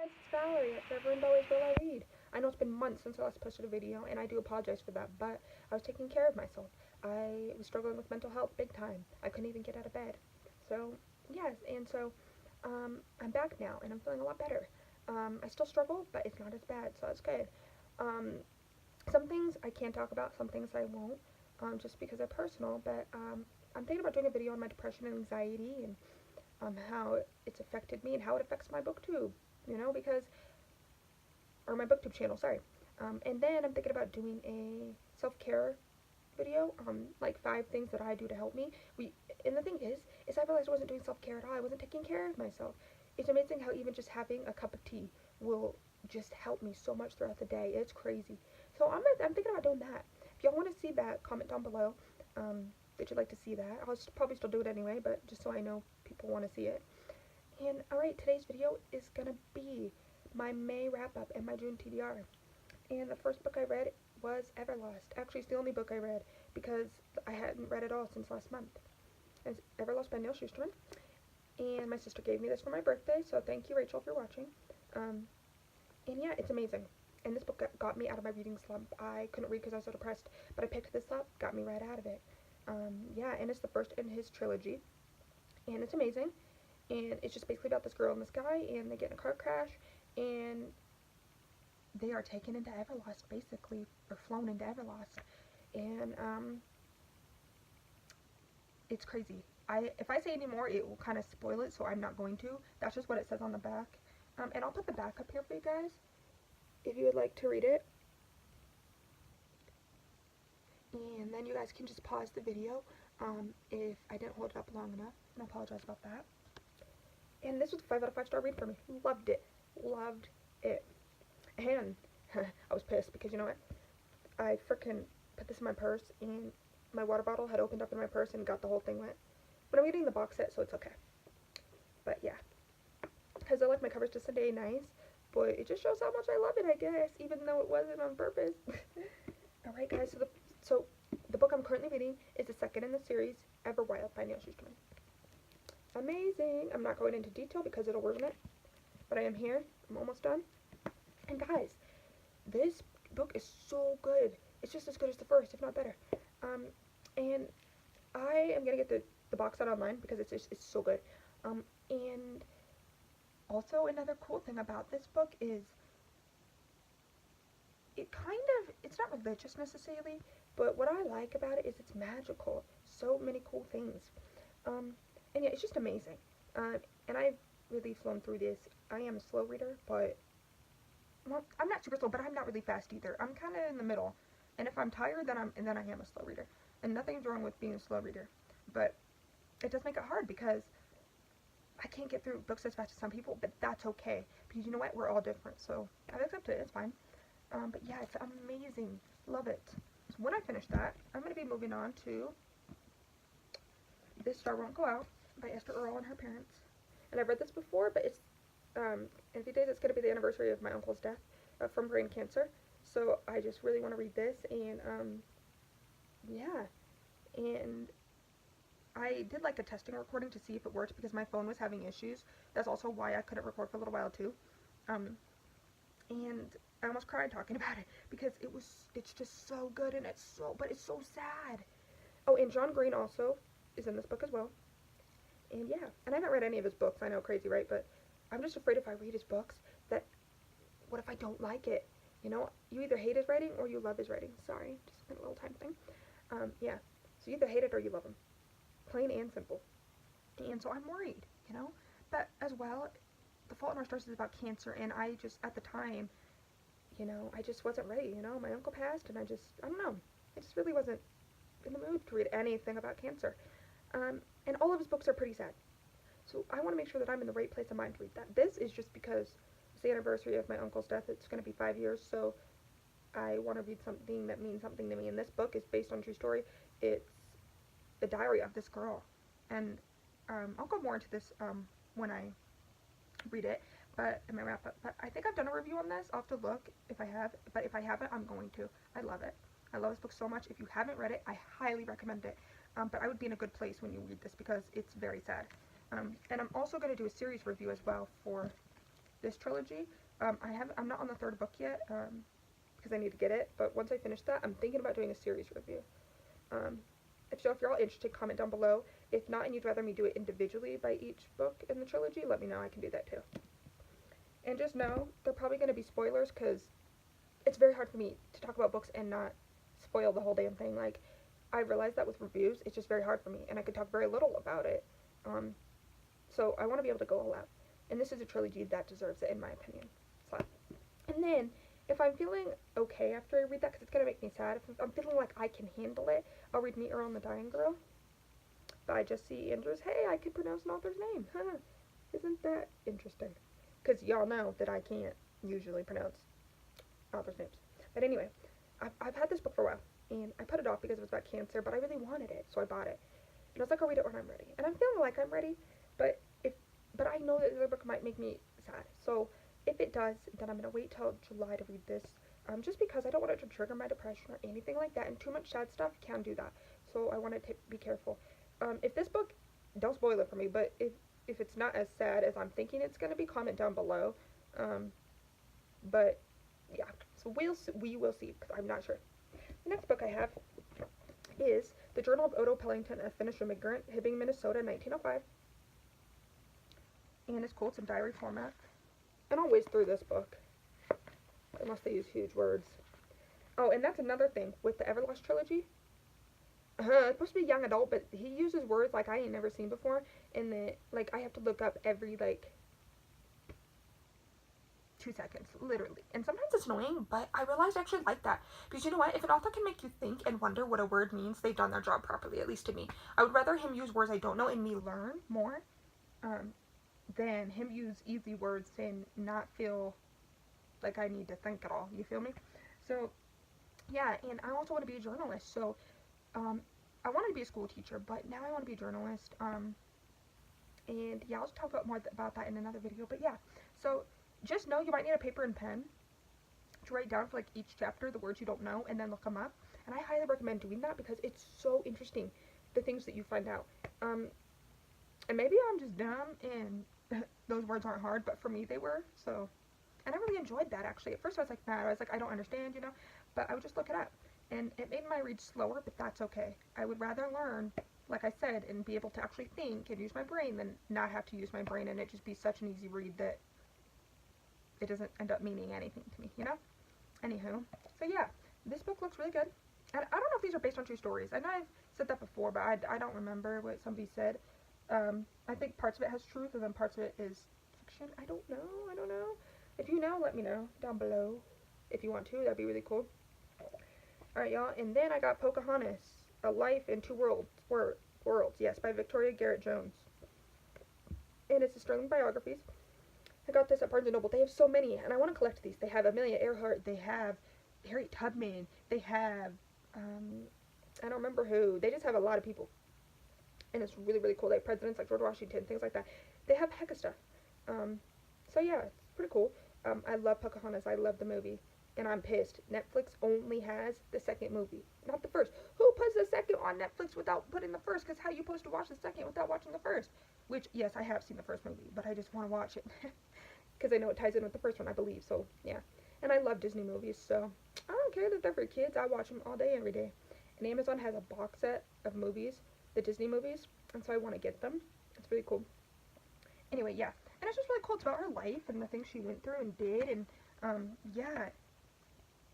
guys, it's Valerie at Forever and Always Will I Read. I know it's been months since I last posted a video, and I do apologize for that, but I was taking care of myself. I was struggling with mental health big time. I couldn't even get out of bed. So, yes, and so I'm back now, and I'm feeling a lot better. I still struggle, but it's not as bad, so that's good. Um, some things I can talk about, some things I won't, just because they're personal, but I'm thinking about doing a video on my depression and anxiety, and how it's affected me and how it affects my booktube, because, or my booktube channel, sorry. And then I'm thinking about doing a self-care video, like 5 things that I do to help me. And the thing is I realized I wasn't doing self-care at all. I wasn't taking care of myself. It's amazing how even just having a cup of tea will just help me so much throughout the day. It's crazy. So I'm thinking about doing that. If y'all want to see that, comment down below. That you'd like to see that. I'll probably still do it anyway, but just so I know people want to see it. And alright, today's video is going to be my May wrap-up and my June TBR. And the first book I read was Everlost. Actually, it's the only book I read because I hadn't read it all since last month. It's Everlost by Neil Shusterman. And my sister gave me this for my birthday, so thank you, Rachel, if you're watching. And yeah, it's amazing. And this book got me out of my reading slump. I couldn't read because I was so depressed, but I picked this up, got me right out of it. Yeah, and it's the first in his trilogy, and it's amazing, and it's just basically about this girl and this guy, and they get in a car crash, and they are taken into Everlost, basically, or flown into Everlost, and, it's crazy. If I say any more, it will kind of spoil it, so I'm not going to. That's just what it says on the back, and I'll put the back up here for you guys, if you would like to read it. And then you guys can just pause the video if I didn't hold it up long enough, and I apologize about that. And this was a 5 out of 5 star read for me. Loved it. Loved it. And I was pissed because you know what? I freaking put this in my purse, and my water bottle had opened up in my purse and got the whole thing wet. But I'm getting the box set, so it's okay. But yeah. Because I like my covers to stay nice, but it just shows how much I love it, I guess, even though it wasn't on purpose. Alright guys, so the book I'm currently reading is the second in the series, Everwild by Neil Shusterman. Amazing! I'm not going into detail because it'll ruin it, but I am here. I'm almost done. And guys, this book is so good. It's just as good as the first, if not better. And I am going to get the box set online because it's so good. And also another cool thing about this book is it's not religious necessarily, but what I like about it is it's magical. So many cool things. And yeah, it's just amazing. And I've really flown through this. I am a slow reader, but, well, I'm not super slow, but I'm not really fast either. I'm kind of in the middle. And if I'm tired, then I am a slow reader. And nothing's wrong with being a slow reader. But it does make it hard because I can't get through books as fast as some people, but that's okay. Because you know what? We're all different, so I've accepted it. It's fine. But yeah, it's amazing. Love it. So when I finish that, I'm going to be moving on to This Star Won't Go Out by Esther Earl and her parents. And I've read this before, but it's, in a few days it's going to be the anniversary of my uncle's death from brain cancer. So I just really want to read this, and, yeah. And I did like a testing recording to see if it worked because my phone was having issues. That's also why I couldn't record for a little while too. And I almost cried talking about it because it's just so good, and it's so sad. Oh, and John Green also is in this book as well. And yeah, and I haven't read any of his books. I know, crazy, right? But I'm just afraid if I read his books that, what if I don't like it? You know, you either hate his writing or you love his writing. Sorry, just a little time thing. Yeah, so you either hate it or you love him. Plain and simple. And so I'm worried, But as well, The Fault in Our Stars is about cancer, and I just, at the time, I just wasn't ready, My uncle passed, and I don't know. I just really wasn't in the mood to read anything about cancer. And all of his books are pretty sad. So I want to make sure that I'm in the right place of mind to read that. This is just because it's the anniversary of my uncle's death. It's going to be 5 years, so I want to read something that means something to me. And this book is based on a true story. It's the diary of this girl. And I'll go more into this when I read it, but in my wrap up. But I think I've done a review on this. I'll have to look if I have, but if I haven't, I'm going to. I love it. I love this book so much. If you haven't read it, I highly recommend it. But I would be in a good place when you read this because it's very sad. And I'm also going to do a series review as well for this trilogy. I'm not on the third book yet, because I need to get it, but once I finish that, I'm thinking about doing a series review. Um, if you're all interested, comment down below. If not, and you'd rather me do it individually by each book in the trilogy, let me know. I can do that too. And just know, they're probably going to be spoilers, because it's very hard for me to talk about books and not spoil the whole damn thing. Like, I realize that with reviews, it's just very hard for me, and I could talk very little about it. So I want to be able to go all out. And this is a trilogy that deserves it, in my opinion. So, and then, if I'm feeling okay after I read that, because it's going to make me sad, if I'm feeling like I can handle it, I'll read Meet Her on the Dying Girl by Jesse Andrews. Hey, I could pronounce an author's name. Huh. Isn't that interesting? Because y'all know that I can't usually pronounce authors' names. But anyway, I've had this book for a while, and I put it off because it was about cancer, but I really wanted it, so I bought it. And I was like, I'll read it when I'm ready. And I'm feeling like I'm ready, but I know that the other book might make me sad. So if it does, then I'm going to wait till July to read this, just because I don't want it to trigger my depression or anything like that, and too much sad stuff can do that. So I want to be careful. If this book, don't spoil it for me, but if it's not as sad as I'm thinking it's going to be, comment down below. But yeah, so we will see, because I'm not sure. The next book I have is The Journal of Odo Pellington, a Finnish Immigrant, Hibbing, Minnesota, 1905. And it's cool, it's in diary format. And I'll whiz through this book, unless they use huge words. Oh, and that's another thing with the Everlast trilogy. It's supposed to be young adult, but he uses words like I ain't never seen before, and that, like, I have to look up every, like, 2 seconds, literally. And sometimes it's annoying, but I realized I actually like that. Because you know what? If an author can make you think and wonder what a word means, they've done their job properly, at least to me. I would rather him use words I don't know and me learn more, than him use easy words and not feel like I need to think at all. You feel me? So, yeah, and I also want to be a journalist. So, I wanted to be a school teacher, but now I want to be a journalist. And yeah, I'll talk about more about that in another video. But yeah, so just know you might need a paper and pen to write down for like each chapter the words you don't know and then look them up. And I highly recommend doing that because it's so interesting, the things that you find out. And maybe I'm just dumb and those words aren't hard, but for me they were. So, and I really enjoyed that actually. At first I was like mad. I was like, I don't understand, you know, but I would just look it up. And it made my read slower, but that's okay. I would rather learn, like I said, and be able to actually think and use my brain than not have to use my brain and it just be such an easy read that it doesn't end up meaning anything to me, you know? Anywho, so yeah, this book looks really good. And I don't know if these are based on true stories. I know I've said that before, but I don't remember what somebody said. I think parts of it has truth and then parts of it is fiction. I don't know. If you know, let me know down below. If you want to, that'd be really cool. Alright, y'all, and then I got Pocahontas, A Life in Two Worlds, yes, by Victoria Garrett Jones. And it's the Sterling Biographies. I got this at Barnes & Noble. They have so many, and I want to collect these. They have Amelia Earhart, they have Harriet Tubman, they have, I don't remember who. They just have a lot of people. And it's really, really cool. They have presidents like George Washington, things like that. They have a heck of stuff. So yeah, it's pretty cool. I love Pocahontas. I love the movie. And I'm pissed. Netflix only has the second movie, not the first. Who puts the second on Netflix without putting the first? Because how are you supposed to watch the second without watching the first? Which, yes, I have seen the first movie, but I just want to watch it. Because I know it ties in with the first one, I believe. So, yeah. And I love Disney movies, so I don't care that they're for kids. I watch them all day, every day. And Amazon has a box set of movies, the Disney movies, and so I want to get them. It's really cool. Anyway, yeah. And it's just really cool. It's about her life and the things she went through and did, and, yeah.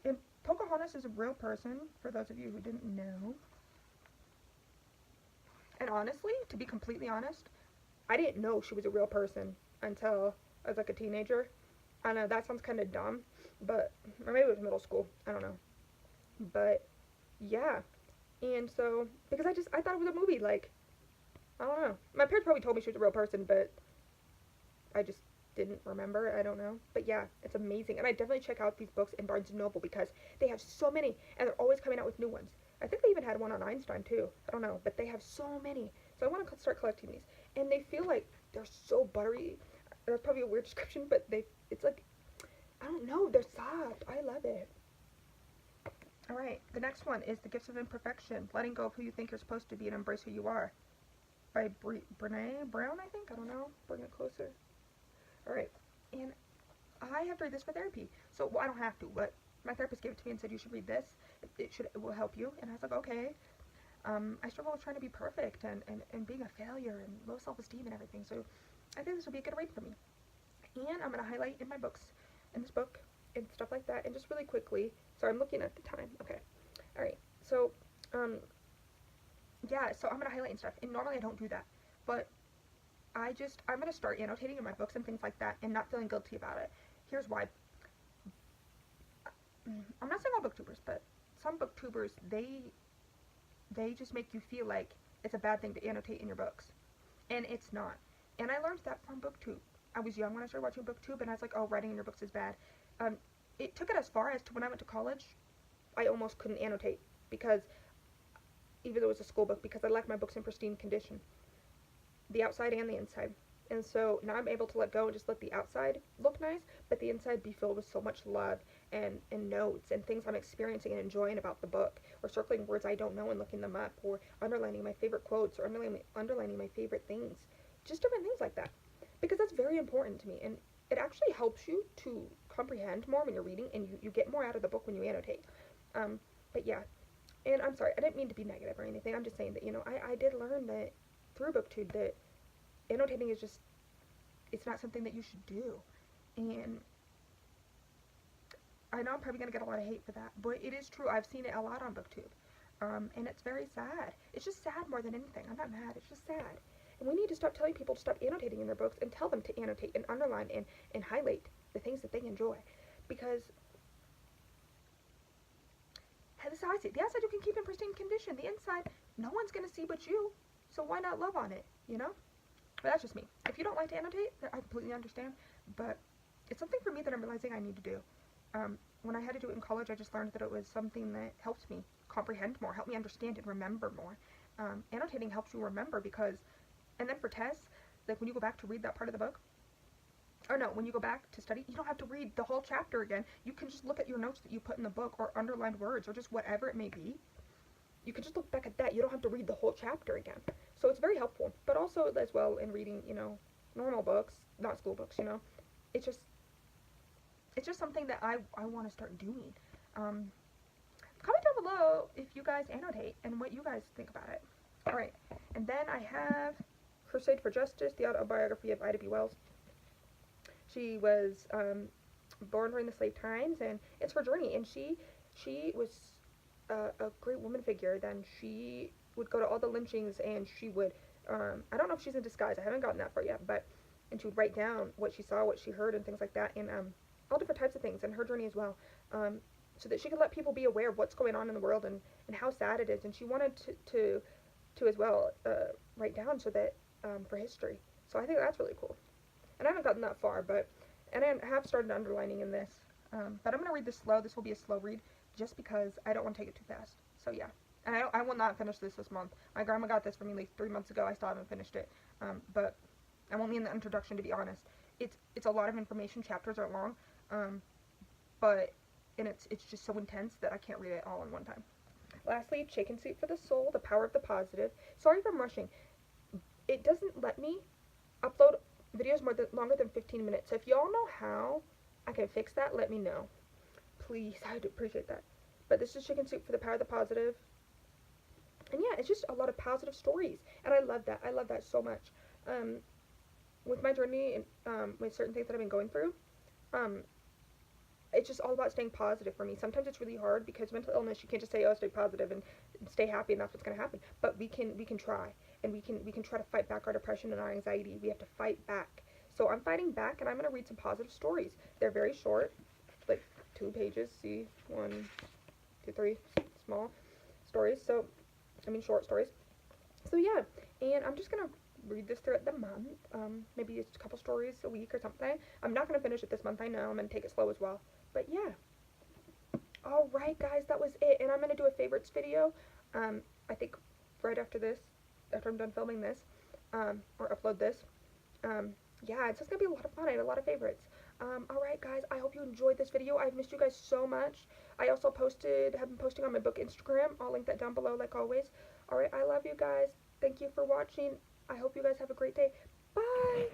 And Pocahontas is a real person, for those of you who didn't know. And honestly, to be completely honest, I didn't know she was a real person until I was like a teenager. I know that sounds kind of dumb, but, or maybe it was middle school, I don't know. But, yeah. And so, because I thought it was a movie, like, I don't know. My parents probably told me she was a real person, but I just didn't remember. I don't know. But yeah, it's amazing. And I definitely check out these books in Barnes & Noble because they have so many, and they're always coming out with new ones. I think they even had one on Einstein too. I don't know, but they have so many. So I want to start collecting these. And they feel like they're so buttery. That's probably a weird description, but it's like, I don't know, they're soft. I love it. Alright, the next one is The Gifts of Imperfection, Letting Go of Who You Think You're Supposed to Be and Embrace Who You Are, by Brené Brown, I think? I don't know. Bring it closer. Alright, and I have to read this for therapy. So, well, I don't have to, but my therapist gave it to me and said, you should read this. It will help you. And I was like, okay. I struggle with trying to be perfect and being a failure and low self-esteem and everything. So I think this will be a good read for me. And I'm going to highlight in my books, in this book, and stuff like that. And just really quickly, sorry, I'm looking at the time. Okay. All right. So, yeah, so I'm going to highlight and stuff. And normally I don't do that. But I'm going to start annotating in my books and things like that and not feeling guilty about it. Here's why. I'm not saying all booktubers, but some booktubers, they just make you feel like it's a bad thing to annotate in your books. And it's not. And I learned that from BookTube. I was young when I started watching BookTube, and I was like, oh, writing in your books is bad. It took it as far as to when I went to college, I almost couldn't annotate because, even though it was a school book, because I liked my books in pristine condition, the outside and the inside. And so now I'm able to let go and just let the outside look nice, but the inside be filled with so much love and notes and things I'm experiencing and enjoying about the book, or circling words I don't know and looking them up, or underlining my favorite quotes, or underlining my favorite things. Just different things like that. Because that's very important to me, and it actually helps you to comprehend more when you're reading, and you get more out of the book when you annotate. But yeah, and I'm sorry, I didn't mean to be negative or anything. I'm just saying that, I did learn that through BookTube that annotating is just, it's not something that you should do. And I know I'm probably going to get a lot of hate for that, but it is true. I've seen it a lot on BookTube. And it's very sad. It's just sad more than anything. I'm not mad. It's just sad. And we need to stop telling people to stop annotating in their books and tell them to annotate and underline and highlight the things that they enjoy. Because that's how I see it. The outside you can keep in pristine condition. The inside, no one's going to see but you. So why not love on it, But that's just me. If you don't like to annotate, I completely understand. But it's something for me that I'm realizing I need to do. When I had to do it in college, I just learned that it was something that helped me comprehend more, helped me understand and remember more. Annotating helps you remember because, and then for tests, like when you go back to read that part of the book, or no, when you go back to study, you don't have to read the whole chapter again. You can just look at your notes that you put in the book or underlined words or just whatever it may be. You can just look back at that. You don't have to read the whole chapter again. So it's very helpful. But also as well in reading, normal books, not school books, It's just something that I want to start doing. Comment down below if you guys annotate and what you guys think about it. Alright, and then I have Crusade for Justice, the autobiography of Ida B. Wells. She was born during the slave times, and it's her journey, and she was a great woman figure. Then she would go to all the lynchings, and she would, I don't know if she's in disguise, I haven't gotten that far yet, and she would write down what she saw, what she heard, and things like that, and all different types of things, and her journey as well, so that she could let people be aware of what's going on in the world and how sad it is, and she wanted to as well write down so that, for history. So I think that's really cool. And I haven't gotten that far, and I have started underlining in this, but I'm going to read this slow. This will be a slow read, just because I don't want to take it too fast. So yeah, and I will not finish this month. My grandma got this for me like 3 months ago. I still haven't finished it, but I'm only in the introduction, to be honest. It's a lot of information. Chapters are long, and it's just so intense that I can't read it all in one time. Lastly, Chicken Soup for the Soul, The Power of the Positive. Sorry if I'm rushing. It doesn't let me upload videos longer than 15 minutes. So if y'all know how I can fix that, let me know. Please, I'd appreciate that. But this is Chicken Soup for the Power of the Positive. And yeah, it's just a lot of positive stories. And I love that. I love that so much. With my journey and with certain things that I've been going through, it's just all about staying positive for me. Sometimes it's really hard because mental illness, you can't just say, oh, stay positive and stay happy and that's what's going to happen. But we can try. And we can try to fight back our depression and our anxiety. We have to fight back. So I'm fighting back, and I'm going to read some positive stories. They're very short, like 2 pages. See, 1, 2, 3, small stories. So, short stories. So yeah, and I'm just going to read this throughout the month. Maybe it's a couple stories a week or something. I'm not going to finish it this month, I know. I'm going to take it slow as well. But yeah. Alright, guys, that was it. And I'm going to do a favorites video, I think right after this. After I'm done filming this, or upload this. Yeah, it's just gonna be a lot of fun. I have a lot of favorites. Alright guys, I hope you enjoyed this video. I've missed you guys so much. I also have been posting on my book Instagram. I'll link that down below like always. Alright, I love you guys. Thank you for watching. I hope you guys have a great day. Bye!